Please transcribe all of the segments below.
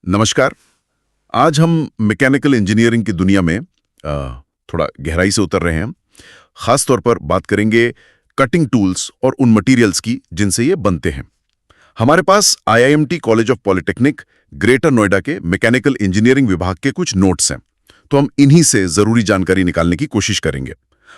नमस्कार। आज हम मैकेनिकल इंजीनियरिंग की दुनिया में थोड़ा गहराई से उतर रहे हैं। खास तौर पर बात करेंगे कटिंग टूल्स और उन मटेरियल्स की जिनसे ये बनते हैं। हमारे पास IIMT college of polytechnic greater Noida के मैकेनिकल इंजीनियरिंग विभाग के कुछ नोट्स हैं, तो हम इन्हीं से जरूरी जानकारी निकालने की कोशिश करेंगे।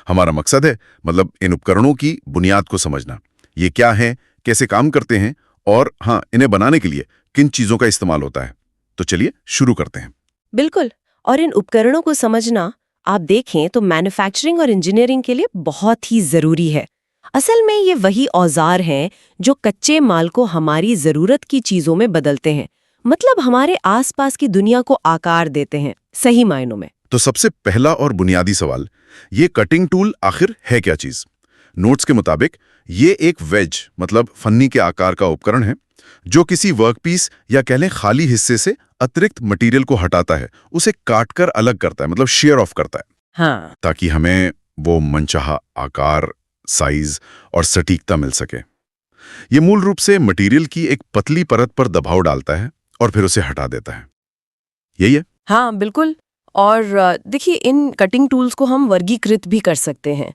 हमारा मकसद है मतलब इन उपकरणों की बुनियाद को समझना, ये क्या है, कैसे काम करते हैं और हाँ, इन्हें बनाने के लिए किन चीजों का इस्तेमाल होता है। तो चलिए शुरू करते हैं। बिल्कुल। और इन उपकरणों को समझना आप देखें तो मैन्युफैक्चरिंग और इंजीनियरिंग के लिए बहुत ही जरूरी है। असल में ये वही औजार हैं जो कच्चे माल को हमारी जरूरत की चीजों में बदलते हैं, मतलब हमारे आसपास की दुनिया को आकार देते हैं सही मायनों में। तो सबसे पहला और बुनियादी सवाल, ये कटिंग टूल आखिर है क्या चीज? नोट्स के मुताबिक ये एक वेज मतलब फन्नी के आकार का उपकरण है जो किसी वर्कपीस या कह लें खाली हिस्से से अतिरिक्त मटेरियल को हटाता है, उसे काटकर अलग करता है, मतलब शेयर ऑफ करता है। हाँ, ताकि हमें वो मनचाहा आकार, साइज और सटीकता मिल सके। ये मूल रूप से मटेरियल की एक पतली परत पर दबाव डालता है और फिर उसे हटा देता है। यही है? हाँ बिल्कुल। और देखिए, इन कटिंग टूल्स को हम वर्गीकृत भी कर सकते हैं।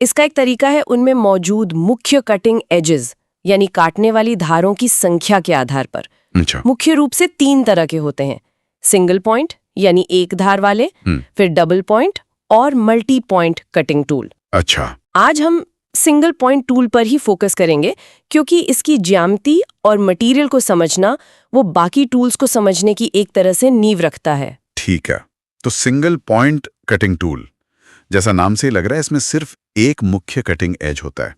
इसका एक तरीका है उनमें मौजूद मुख्य कटिंग एजेस यानी काटने वाली धारों की संख्या के आधार पर। अच्छा। मुख्य रूप से 3 तरह के होते हैं: सिंगल पॉइंट यानी एक धार वाले, फिर डबल पॉइंट और मल्टी पॉइंट कटिंग टूल। अच्छा। आज हम सिंगल पॉइंट टूल पर ही फोकस करेंगे क्योंकि इसकी ज्यामिति और मटेरियल को समझना वो बाकी टूल्स को समझने की एक तरह से नींव रखता है। ठीक है। तो सिंगल पॉइंट कटिंग टूल, जैसा नाम से लग रहा है, इसमें सिर्फ एक मुख्य कटिंग एज होता है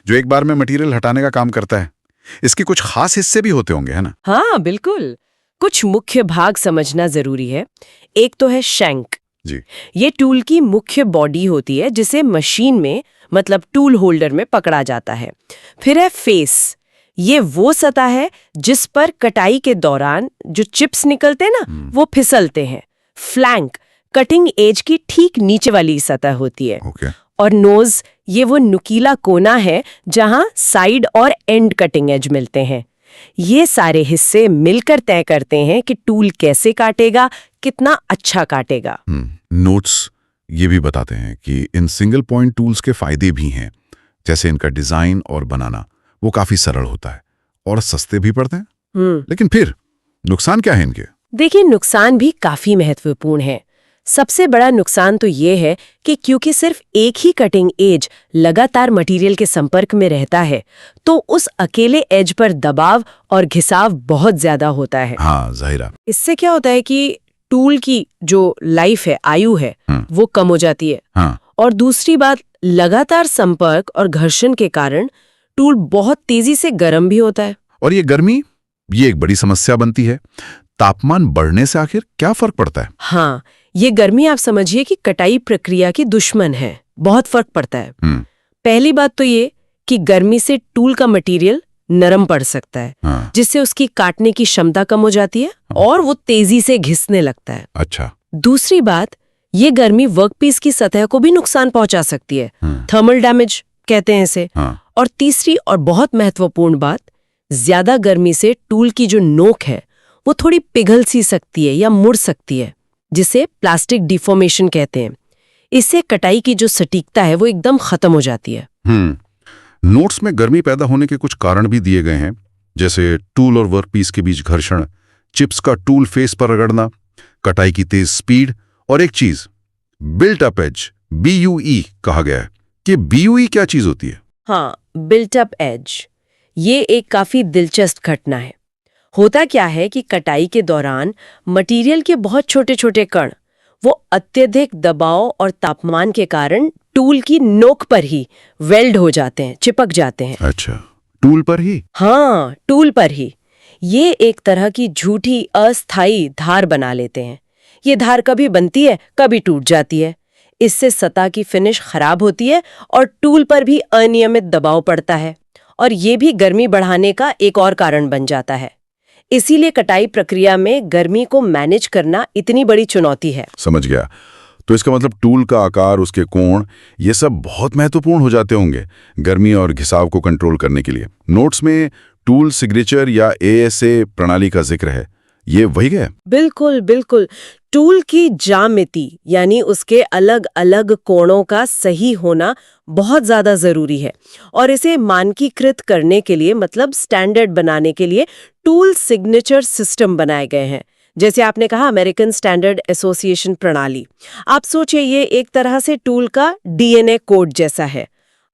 जो एक बार में मटेरियल हटाने का काम करता है। इसके कुछ खास हिस्से भी होते होंगे, है ना? हाँ बिल्कुल। कुछ मुख्य भाग समझना जरूरी है। एक तो है शैंक जी। ये टूल की मुख्य बॉडी होती है जिसे मशीन में मतलब टूल होल्डर में पकड़ा जाता है। फिर है फेस, ये वो सतह है जिस पर कटाई के दौरान जो चिप्स निकलते हैं ना वो फिसलते हैं। फ्लैंक कटिंग एज की ठीक नीचे वाली सतह होती है। ओके। और नोज, ये वो नुकीला कोना है जहां साइड और एंड कटिंग एज मिलते हैं। ये सारे हिस्से मिलकर तय करते हैं कि टूल कैसे काटेगा, कितना अच्छा काटेगा। नोट्स ये भी बताते हैं कि इन सिंगल पॉइंट टूल्स के फायदे भी हैं, जैसे इनका डिजाइन और बनाना वो काफी सरल होता है और सस्ते भी पड़ते हैं। लेकिन फिर नुकसान क्या है इनके? देखिए, नुकसान भी काफी महत्वपूर्ण है। सबसे बड़ा नुकसान तो ये है कि क्योंकि सिर्फ एक ही कटिंग एज लगातार मटेरियल के संपर्क में रहता है, तो उस अकेले एज पर दबाव और घिसाव बहुत ज्यादा होता है। हाँ, जाहिरा। इससे क्या होता है कि टूल की जो लाइफ है, आयु है, वो कम हो जाती है। हाँ। और दूसरी बात, लगातार संपर्क और घर्षण के कारण टूल बहुत तेजी से गर्म भी होता है। और ये गर्मी, ये एक बड़ी समस्या बनती है। तापमान बढ़ने से आखिर क्या फर्क पड़ता है? हाँ, ये गर्मी आप समझिए कि कटाई प्रक्रिया की दुश्मन है। बहुत फर्क पड़ता है। पहली बात तो ये कि गर्मी से टूल का मटेरियल नरम पड़ सकता है। हाँ। जिससे उसकी काटने की क्षमता कम हो जाती है और वो तेजी से घिसने लगता है। अच्छा। दूसरी बात, ये गर्मी वर्कपीस की सतह को भी नुकसान पहुंचा सकती है। थर्मल डैमेज कहते हैं इसे। और तीसरी और बहुत महत्वपूर्ण बात, ज्यादा गर्मी से टूल की जो नोक है वो थोड़ी पिघल सी सकती है या मुड़ सकती है, जिसे प्लास्टिक डिफॉर्मेशन कहते हैं। इससे कटाई की जो सटीकता है वो एकदम खत्म हो जाती है। नोट्स में गर्मी पैदा होने के कुछ कारण भी दिए गए हैं, जैसे टूल और वर्कपीस के बीच घर्षण, चिप्स का टूल फेस पर रगड़ना, कटाई की तेज स्पीड और एक चीज बिल्ट अप एज, BUE कहा गया है। कि BUE क्या चीज होती है? हाँ, बिल्ट अप एज, ये एक काफी दिलचस्प घटना है। होता क्या है कि कटाई के दौरान मटेरियल के बहुत छोटे छोटे कण वो अत्यधिक दबाव और तापमान के कारण टूल की नोक पर ही वेल्ड हो जाते हैं, चिपक जाते हैं। अच्छा, टूल पर ही? हाँ, टूल पर ही। ये एक तरह की झूठी अस्थायी धार बना लेते हैं। ये धार कभी बनती है, कभी टूट जाती है। इससे सतह की फिनिश खराब होती है और टूल पर भी अनियमित दबाव पड़ता है, और ये भी गर्मी बढ़ाने का एक और कारण बन जाता है। इसीलिए कटाई प्रक्रिया में गर्मी को मैनेज करना इतनी बड़ी चुनौती है। समझ गया। तो इसका मतलब टूल का आकार, उसके कोण, ये सब बहुत महत्वपूर्ण हो जाते होंगे गर्मी और घिसाव को कंट्रोल करने के लिए। नोट्स में टूल सिग्नेचर या ASA प्रणाली का जिक्र है। ये वही है। बिल्कुल बिल्कुल। टूल की ज्यामिति यानी उसके अलग अलग कोणों का सही होना बहुत ज्यादा जरूरी है, और इसे मानकीकृत करने के लिए मतलब स्टैंडर्ड बनाने के लिए टूल सिग्नेचर सिस्टम बनाए गए हैं। जैसे आपने कहा अमेरिकन स्टैंडर्ड एसोसिएशन प्रणाली। आप सोचिए ये एक तरह से टूल का डीएनए कोड जैसा है।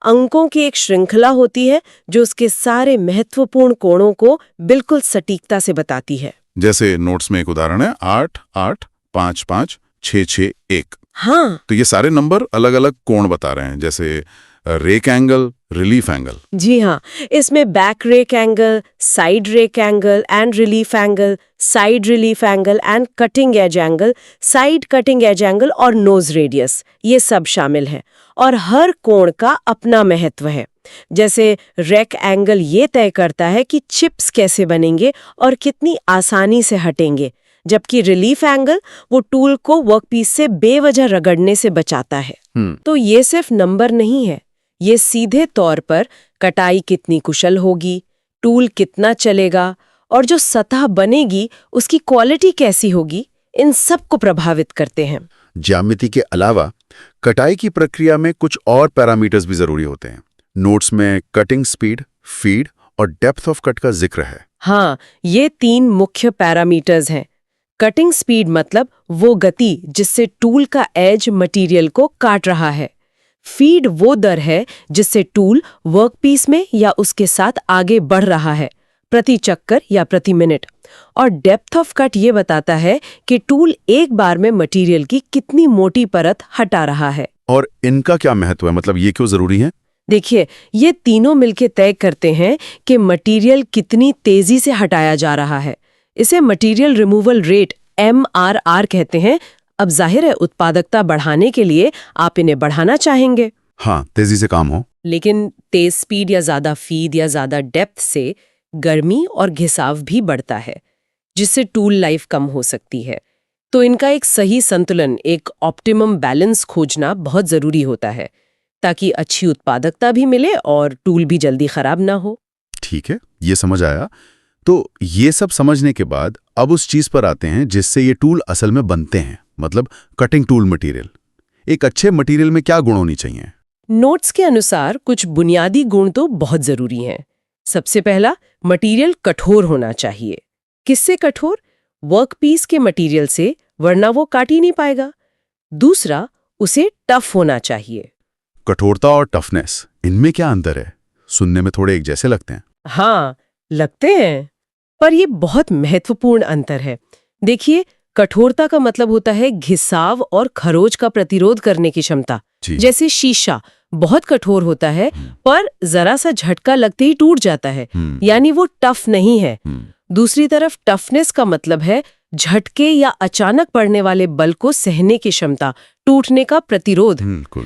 अंकों की एक श्रृंखला होती है जो उसके सारे महत्वपूर्ण कोणों को बिल्कुल सटीकता से बताती है। जैसे नोट्स में एक उदाहरण है 8 8 5 5 6 6 1। हाँ तो ये सारे नंबर अलग अलग कोण बता रहे हैं, जैसे रेक एंगल, रिलीफ एंगल। जी हाँ, इसमें back rake angle, side rake angle and relief angle, side relief angle and cutting edge angle, side cutting edge angle और नोज रेडियस, ये सब शामिल है। और हर कोण का अपना महत्व है। जैसे रेक एंगल ये तय करता है कि चिप्स कैसे बनेंगे और कितनी आसानी से हटेंगे, जबकि रिलीफ एंगल वो टूल को वर्कपीस से बेवजह रगड़ने से बचाता है। तो ये सिर्फ नंबर नहीं है, ये सीधे तौर पर कटाई कितनी कुशल होगी, टूल कितना चलेगा और जो सतह बनेगी उसकी क्वालिटी कैसी होगी, इन सब को प्रभावित करते हैं। ज्यामिति के अलावा कटाई की प्रक्रिया में कुछ और पैरामीटर्स भी जरूरी होते हैं। नोट्स में कटिंग स्पीड, फीड और डेप्थ ऑफ कट का जिक्र है। हाँ, ये 3 मुख्य पैरामीटर्स हैं। कटिंग स्पीड मतलब वो गति जिससे टूल का एज मटेरियल को काट रहा है। फीड वो दर है जिससे टूल वर्कपीस में या उसके साथ आगे बढ़ रहा है, प्रति चक्कर या प्रति मिनट। और डेप्थ ऑफ कट ये बताता है कि टूल एक बार में मटेरियल की कितनी मोटी परत हटा रहा है। और इनका क्या महत्व है, मतलब ये क्यों जरूरी है? देखिए, ये तीनों मिलकर तय करते हैं कि मटेरियल कितनी तेजी से हटाया जा रहा है। इसे मटेरियल रिमूवल रेट MRR कहते हैं। अब जाहिर है उत्पादकता बढ़ाने के लिए आप इन्हें बढ़ाना चाहेंगे। हाँ, तेजी से काम हो। लेकिन तेज स्पीड या ज्यादा फीड या ज्यादा डेप्थ से गर्मी और घिसाव भी बढ़ता है, जिससे टूल लाइफ कम हो सकती है। तो इनका एक सही संतुलन, एक ऑप्टिमम बैलेंस खोजना बहुत जरूरी होता है, ताकि अच्छी उत्पादकता भी मिले और टूल भी जल्दी खराब ना हो। ठीक है, ये समझ आया। तो ये सब समझने के बाद अब उस चीज पर आते हैं जिससे ये टूल असल में बनते हैं, मतलब कटिंग टूल मटेरियल। एक अच्छे मटेरियल में क्या गुण होनी चाहिए? नोट्स के अनुसार कुछ बुनियादी गुण तो बहुत जरूरी हैं। सबसे पहला, मटेरियल कठोर होना चाहिए। किससे कठोर? वर्कपीस के मटेरियल से, वरना वो काट ही नहीं पाएगा। दूसरा, उसे टफ होना चाहिए। कठोरता और टफनेस, इनमें क्या अंतर है? सुनने में थोड़े एक जैसे लगते हैं। हाँ, लगते हैं, पर ये बहुत महत्वपूर्ण अंतर है। देखिए, कठोरता का मतलब होता है घिसाव और खरोच का प्रतिरोध करने की क्षमता। जैसे शीशा बहुत कठोर होता है, पर जरा सा झटका लगते ही टूट जाता है, यानी वो टफ नहीं है। दूसरी तरफ टफनेस का मतलब है झटके या अचानक पड़ने वाले बल को सहने की क्षमता, टूटने का प्रतिरोध।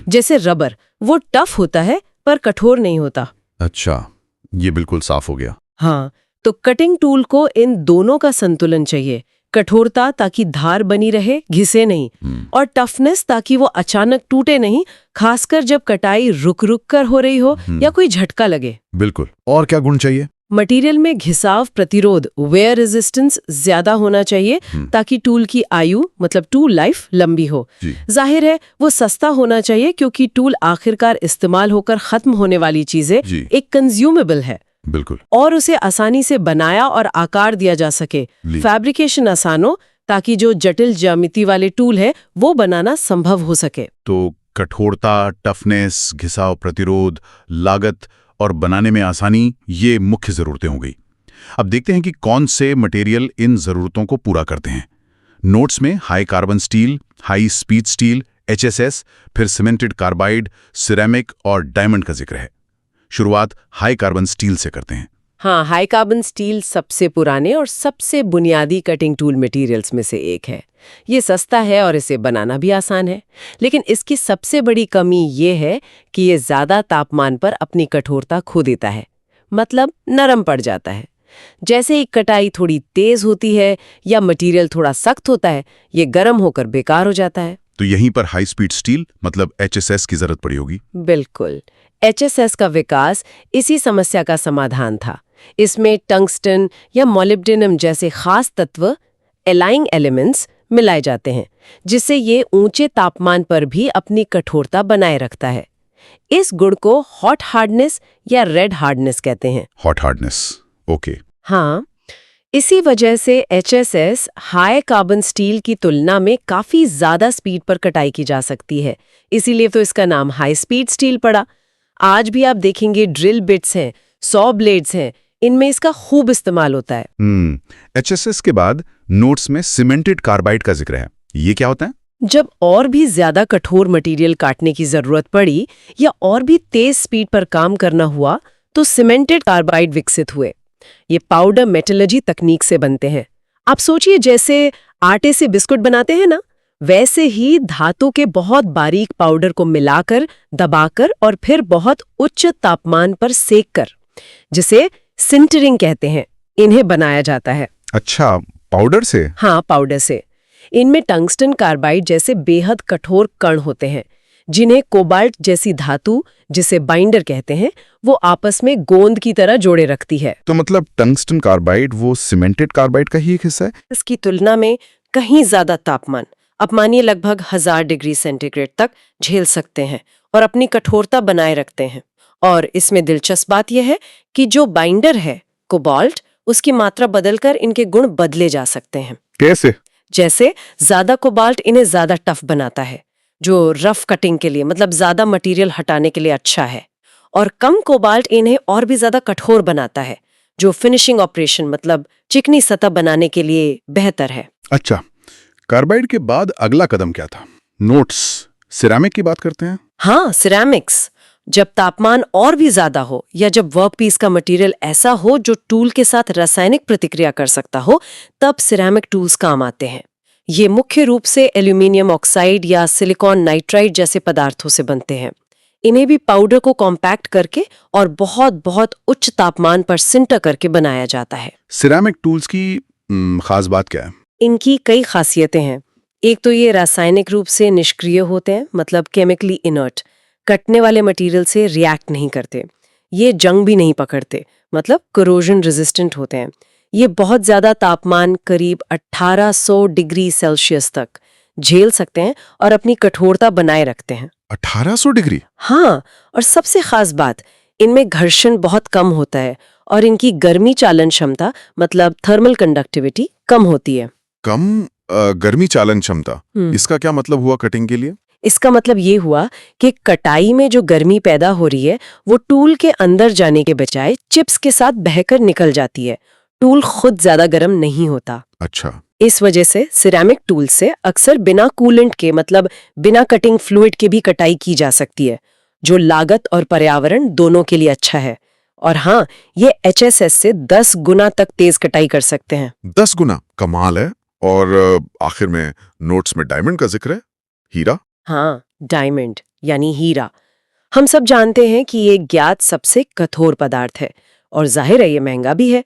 जैसे रबर, वो टफ होता है पर कठोर नहीं होता। अच्छा, ये बिल्कुल साफ हो गया। हाँ, तो कटिंग टूल को इन दोनों का संतुलन चाहिए। कठोरता ताकि धार बनी रहे, घिसे नहीं, और टफनेस ताकि वो अचानक टूटे नहीं, खासकर जब कटाई रुक रुक कर हो रही हो या कोई झटका लगे। बिल्कुल। और क्या गुण चाहिए? मटेरियल में घिसाव प्रतिरोध, वेयर रेजिस्टेंस ज्यादा होना चाहिए, ताकि टूल की आयु मतलब टूल लाइफ लंबी हो। जाहिर है वो सस्ता होना चाहिए, क्योंकि टूल आखिरकार इस्तेमाल होकर खत्म होने वाली चीजें एक कंज्यूमेबल है। बिल्कुल। और उसे आसानी से बनाया और आकार दिया जा सके, फैब्रिकेशन आसान हो, ताकि जो जटिल ज्यामिति वाले टूल है वो बनाना संभव हो सके। तो कठोरता, टफनेस, घिसाव प्रतिरोध, लागत और बनाने में आसानी, ये मुख्य जरूरतें हो गई। अब देखते हैं कि कौन से मटेरियल इन जरूरतों को पूरा करते हैं। नोट्स में high carbon steel, high speed steel, HSS, फिर सीमेंटेड कार्बाइड, सिरेमिक और डायमंड का जिक्र है। शुरुआत हाई कार्बन स्टील से करते हैं। हाँ, हाई कार्बन स्टील सबसे पुराने और सबसे बुनियादी कटिंग टूल मटेरियल्स में से एक है। ये सस्ता है और इसे बनाना भी आसान है, लेकिन इसकी सबसे बड़ी कमी ये है कि ये ज्यादा तापमान पर अपनी कठोरता खो देता है, मतलब नरम पड़ जाता है। जैसे ही कटाई थोड़ी तेज होती है या मटेरियल थोड़ा सख्त होता है, ये गर्म होकर बेकार हो जाता है। तो यहीं पर हाई स्पीड स्टील मतलब HSS की जरूरत पड़ी होगी। बिल्कुल। HSS का विकास इसी समस्या का समाधान था। इसमें टंगस्टन या मोलिब्डेनम जैसे खास तत्व एलाइंग एलिमेंट्स मिलाए जाते हैं, जिससे ये ऊंचे तापमान पर भी अपनी कठोरता बनाए रखता है। इस गुण को हॉट हार्डनेस या रेड हार्डनेस कहते हैं। Hot hardness, okay. हाँ, इसी वजह से HSS हाई कार्बन स्टील की तुलना में काफी ज्यादा स्पीड पर कटाई की जा सकती है, इसीलिए तो इसका नाम हाई स्पीड स्टील पड़ा। आज भी आप देखेंगे ड्रिल बिट्स हैं, सॉ ब्लेड्स हैं, इनमें इसका खूब इस्तेमाल होता है। HSS के बाद नोट्स में सीमेंटेड कार्बाइड का जिक्र है, ये क्या होता है? जब और भी ज्यादा कठोर मटेरियल काटने की जरूरत पड़ी या और भी तेज स्पीड पर काम करना हुआ तो सीमेंटेड कार्बाइड विकसित हुए। ये पाउडर मेटलर्जी तकनीक से बनते हैं। आप सोचिए जैसे आटे से बिस्कुट बनाते हैं ना, वैसे ही धातु के बहुत बारीक पाउडर को मिलाकर, दबाकर और फिर बहुत उच्च तापमान पर सेककर, जिसे सिंटरिंग कहते हैं, इन्हें बनाया जाता है। अच्छा, पाउडर से? हाँ, पाउडर से। इनमें टंगस्टन कार्बाइड जैसे बेहद कठोर कण होते हैं, जिन्हें कोबाल्ट जैसी धातु, जिसे बाइंडर कहते हैं, वो आपस में गोंद की तरह जोड़े रखती है। तो मतलब टंगस्टन कार्बाइड वो सीमेंटेड कार्बाइड का ही एक हिस्सा है? इसकी तुलना में कहीं ज्यादा तापमान, अब मानिए लगभग 1000 डिग्री सेंटीग्रेड तक झेल सकते हैं और अपनी कठोरता बनाए रखते हैं। और इसमें दिलचस्प बात यह है कि जो बाइंडर है कोबाल्ट, उसकी मात्रा बदलकर इनके गुण बदले जा सकते हैं। कैसे? जैसे ज्यादा कोबाल्ट इन्हें ज्यादा टफ बनाता है, जो रफ कटिंग के लिए, मतलब ज्यादा मटेरियल हटाने के लिए अच्छा है, और कम कोबाल्ट इन्हें और भी ज्यादा कठोर बनाता है, जो फिनिशिंग ऑपरेशन, मतलब चिकनी सतह बनाने के लिए बेहतर है। अच्छा, कार्बाइड के बाद अगला कदम क्या था? नोट्स, सिरेमिक की बात करते हैं। हाँ, सिरेमिक्स। जब तापमान और भी ज्यादा हो या जब वर्कपीस का मटेरियल ऐसा हो जो टूल के साथ रासायनिक प्रतिक्रिया कर सकता हो, तब सिरेमिक टूल्स काम आते हैं। ये मुख्य रूप से एल्यूमिनियम ऑक्साइड या सिलिकॉन नाइट्राइड जैसे पदार्थों से बनते हैं। इन्हें भी पाउडर को कॉम्पैक्ट करके और बहुत बहुत उच्च तापमान पर सिंटर करके बनाया जाता है। सिरेमिक टूल्स की खास बात क्या है? इनकी कई खासियतें हैं। एक तो ये रासायनिक रूप से निष्क्रिय होते हैं, मतलब केमिकली इनर्ट, कटने वाले मटेरियल से रिएक्ट नहीं करते। ये जंग भी नहीं पकड़ते, मतलब कोरोजन रेजिस्टेंट होते हैं। ये बहुत ज्यादा तापमान, करीब 1800 डिग्री सेल्सियस तक झेल सकते हैं और अपनी कठोरता बनाए रखते हैं। 1800 डिग्री? हाँ, और सबसे खास बात, इनमें घर्षण बहुत कम होता है और इनकी गर्मी चालन क्षमता, मतलब थर्मल कंडक्टिविटी, कम होती है। कम गर्मी चालन क्षमता, इसका क्या मतलब हुआ कटिंग के लिए? इसका मतलब ये हुआ कि कटाई में जो गर्मी पैदा हो रही है वो टूल के अंदर जाने के बजाय चिप्स के साथ बहकर निकल जाती है। टूल खुद ज्यादा गर्म नहीं होता। अच्छा। इस वजह से सिरेमिक टूल से अक्सर बिना कूलेंट के, मतलब बिना कटिंग फ्लूइड के भी कटाई की जा सकती है, जो लागत और पर्यावरण दोनों के लिए अच्छा है। और हाँ, ये HSS से 10 गुना तक तेज कटाई कर सकते हैं। 10 गुना? कमाल है। और आखिर में नोट्स में डायमंड का जिक्र है, हीरा। हाँ, डायमंड यानी हीरा। हम सब जानते हैं कि ये ज्ञात सबसे कठोर पदार्थ है और जाहिर है ये महंगा भी है।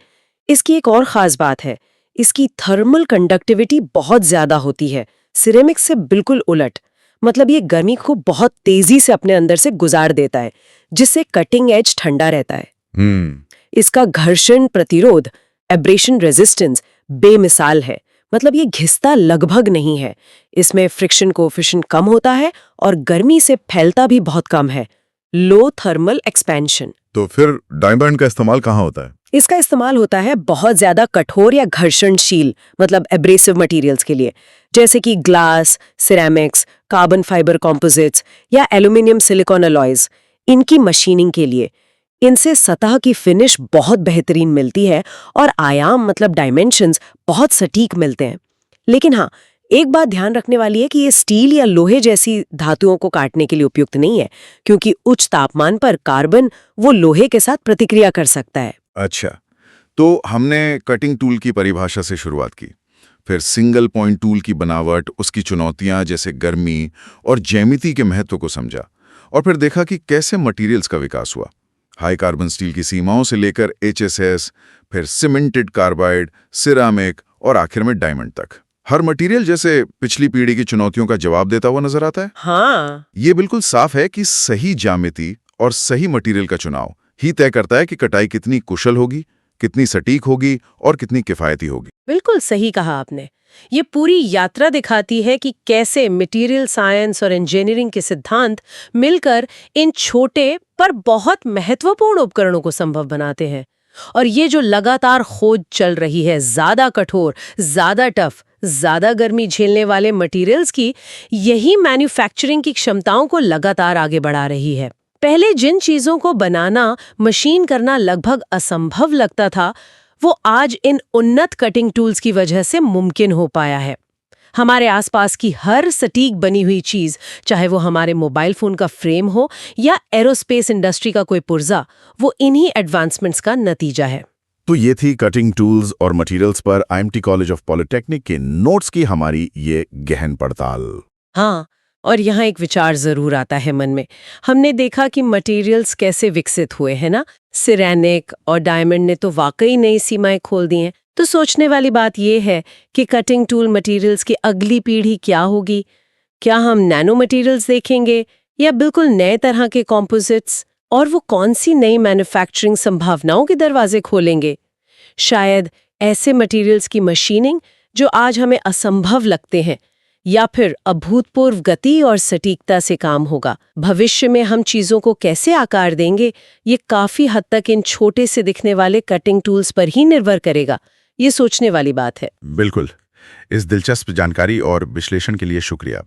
इसकी एक और खास बात है, इसकी थर्मल कंडक्टिविटी बहुत ज्यादा होती है, सिरेमिक से बिल्कुल उलट। मतलब ये गर्मी को बहुत तेजी से अपने अंदर से गुजार देता है, जिससे कटिंग एज ठंडा रहता है। इसका घर्षण प्रतिरोध, एब्रेशन रेजिस्टेंस, बेमिसाल है। मतलब ये घिसता लगभग नहीं है, इसमें फ्रिक्शन कोएफिशिएंट कम होता है और गर्मी से फैलता भी बहुत कम है। लो थर्मल एक्सपेंशन। तो फिर डायमंड का इस्तेमाल कहाँ होता है? इसका इस्तेमाल होता है बहुत ज्यादा कठोर या घर्षणशील, मतलब एब्रेसिव मटेरियल्स के लिए, जैसे कि glass, ceramics, carbon fibre composites या एल्यूमिनियम सिलिकॉन अलॉयज। इनकी मशीनिंग के लिए इनसे सतह की फिनिश बहुत बेहतरीन मिलती है और आयाम, मतलब डायमेंशंस, बहुत सटीक मिलते हैं। लेकिन हाँ, एक बात ध्यान रखने वाली है कि ये स्टील या लोहे जैसी धातुओं को काटने के लिए उपयुक्त नहीं है, क्योंकि उच्च तापमान पर कार्बन वो लोहे के साथ प्रतिक्रिया कर सकता है। अच्छा, तो हमने कटिंग टूल की परिभाषा से शुरुआत की, फिर सिंगल पॉइंट टूल की बनावट, उसकी चुनौतियां जैसे गर्मी और ज्यामिति के महत्व को समझा, और फिर देखा कि कैसे मटेरियल्स का विकास हुआ, हाई कार्बन स्टील की सीमाओं से लेकर HSS, फिर सीमेंटेड कार्बाइड, सिरामिक और आखिर में डायमंड तक। हर मटेरियल जैसे पिछली पीढ़ी की चुनौतियों का जवाब देता हुआ नजर आता है। हाँ, ये बिल्कुल साफ है कि सही ज्यामिति और सही मटेरियल का चुनाव ही तय करता है कि कटाई कितनी कुशल होगी, कितनी सटीक होगी और कितनी किफायती होगी। बिल्कुल सही कहा आपने। ये पूरी यात्रा दिखाती है कि कैसे मटेरियल साइंस और इंजीनियरिंग के सिद्धांत मिलकर इन छोटे पर बहुत महत्वपूर्ण उपकरणों को संभव बनाते हैं। और ये जो लगातार खोज चल रही है ज्यादा कठोर, ज्यादा टफ, ज्यादा गर्मी झेलने वाले मटेरियल्स की, यही मैन्युफैक्चरिंग की क्षमताओं को लगातार आगे बढ़ा रही है। पहले जिन चीजों को बनाना, मशीन करना लगभग असंभव लगता था, वो आज इन उन्नत कटिंग टूल्स की वजह से मुमकिन हो पाया है। हमारे आसपास की हर सटीक बनी हुई चीज, चाहे वो हमारे मोबाइल फोन का फ्रेम हो या एरोस्पेस इंडस्ट्री का कोई पुर्जा, वो इन्हीं एडवांसमेंट्स का नतीजा है। तो ये थी कटिंग टूल्स और मटेरियल्स पर IMT कॉलेज ऑफ पॉलिटेक्निक के नोट्स की हमारी ये गहन पड़ताल। हाँ, और यहाँ एक विचार जरूर आता है मन में। हमने देखा कि मटेरियल्स कैसे विकसित हुए हैं ना, सिरेनिक और डायमंड ने तो वाकई नई सीमाएं खोल दी हैं। तो सोचने वाली बात यह है कि कटिंग टूल मटेरियल्स की अगली पीढ़ी क्या होगी? क्या हम नैनो मटेरियल्स देखेंगे या बिल्कुल नए तरह के कॉम्पोजिट्स? और वो कौन सी नई मैन्युफैक्चरिंग संभावनाओं के दरवाजे खोलेंगे? शायद ऐसे मटेरियल्स की मशीनिंग जो आज हमें असंभव लगते हैं, या फिर अभूतपूर्व गति और सटीकता से काम होगा। भविष्य में हम चीजों को कैसे आकार देंगे, ये काफी हद तक इन छोटे से दिखने वाले कटिंग टूल्स पर ही निर्भर करेगा। ये सोचने वाली बात है। बिल्कुल। इस दिलचस्प जानकारी और विश्लेषण के लिए शुक्रिया।